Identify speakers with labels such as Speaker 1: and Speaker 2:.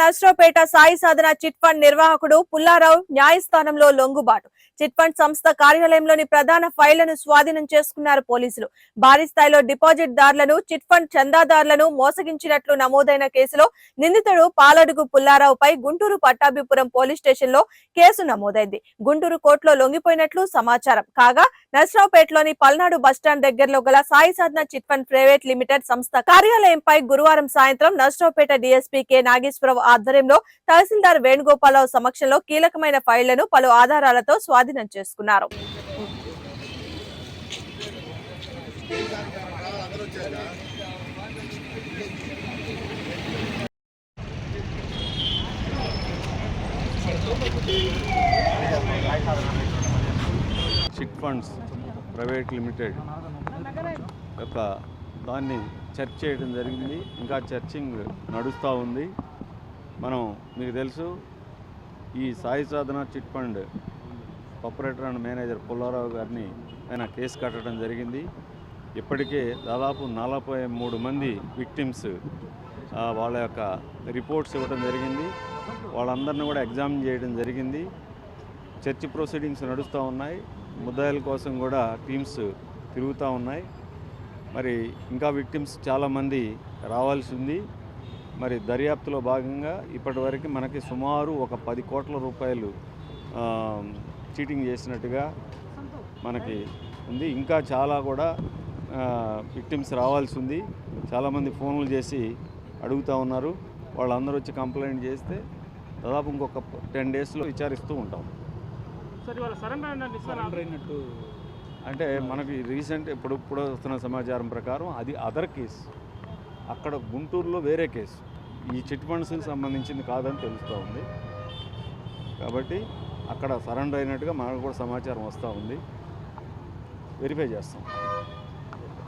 Speaker 1: Narasaraopet Sai Sadhana chit fund నిర్వాహకుడు పుల్లారావు న్యాయస్థానంలో లొంగుబాటు. Chit fund సంస్థ కార్యాలయంలోని ప్రధాన ఫైళ్లను స్వాధీనం చేసుకున్నారు పోలీసులు. భారీ స్థాయిలో డిపాజిట్ దారులను, చిట్ ఫండ్ చందాదారులను మోసగించినట్లు నమోదైన కేసులో నిందితుడు పాలడుగు పుల్లారావుపై గుంటూరు పట్టాభిపురం పోలీస్ స్టేషన్ లో కేసు నమోదైంది. గుంటూరు కోర్టులో లొంగిపోయినట్లు సమాచారం కాగా, నర్సరావుపేటలోని పల్నాడు బస్టాండ్ దగ్గరలో గల Sai Sadhana chit fund private limited సంస్థ కార్యాలయంపై గురువారం సాయంత్రం నర్సరావుపేట డీఎస్పీ కె నాగేశ్వరరావు ఆధ్వర్యంలో తహసీల్దార్ వేణుగోపాలరావు సమక్షంలో కీలకమైన ఫైళ్లను పలు ఆధారాలతో స్వాధీనం చేసుకున్నారు.
Speaker 2: చిట్ ఫండ్స్ ప్రైవేట్ లిమిటెడ్ యొక్క దాన్ని చర్చ్ చేయడం జరిగింది. ఇంకా చర్చింగ్ నడుస్తూ ఉంది. మీకు తెలుసు, ఈ Sai Sadhana chit fund operator and manager Pullarao గారిని ఆయన కేసు కట్టడం జరిగింది. ఇప్పటికే దాదాపు 43 మంది విక్టిమ్స్ వాళ్ళ యొక్క రిపోర్ట్స్ ఇవ్వడం జరిగింది. వాళ్ళందరినీ కూడా ఎగ్జామిన్ చేయడం జరిగింది. చర్చ్ ప్రొసీడింగ్స్ నడుస్తూ ఉన్నాయి. ముద్దాయిల కోసం కూడా టీమ్స్ తిరుగుతూ ఉన్నాయి. ఇంకా విక్టిమ్స్ చాలామంది రావాల్సి ఉంది. దర్యాప్తులో భాగంగా ఇప్పటివరకు మనకి సుమారు ఒక 10 కోట్ల రూపాయలు చీటింగ్ చేసినట్టుగా మనకి ఉంది. ఇంకా చాలా కూడా విక్టిమ్స్ రావాల్సి ఉంది. చాలామంది ఫోన్లు చేసి అడుగుతూ ఉన్నారు. వాళ్ళందరూ వచ్చి కంప్లైంట్ చేస్తే దాదాపు ఇంకొక 10 డేస్లో విచారిస్తూ ఉంటాం. అంటే మనకి రీసెంట్ ఇప్పుడు వస్తున్న సమాచారం ప్రకారం అది అదర్ కేసు. అక్కడ గుంటూరులో వేరే కేసు, ఈ చిట్ ఫండ్స్కి సంబంధించింది కాదని తెలుస్తూ ఉంది. కాబట్టి అక్కడ సరెండర్ అయినట్టుగా మనకు కూడా సమాచారం వస్తూ ఉంది. వెరిఫై చేస్తాం.